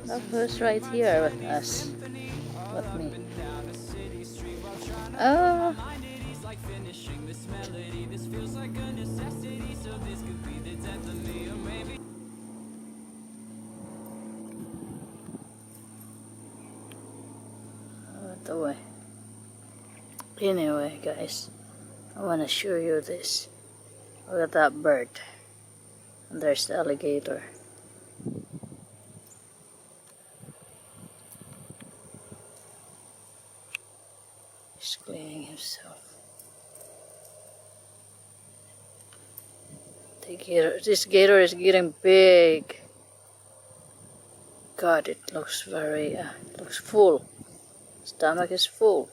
Look who's right here with us. With me. Oh. The way. Anyway, guys, I want to show you this. Look at that bird. And there's the alligator. He's cleaning himself. This gator is getting big. God, it looks very, looks full. Stomach is full.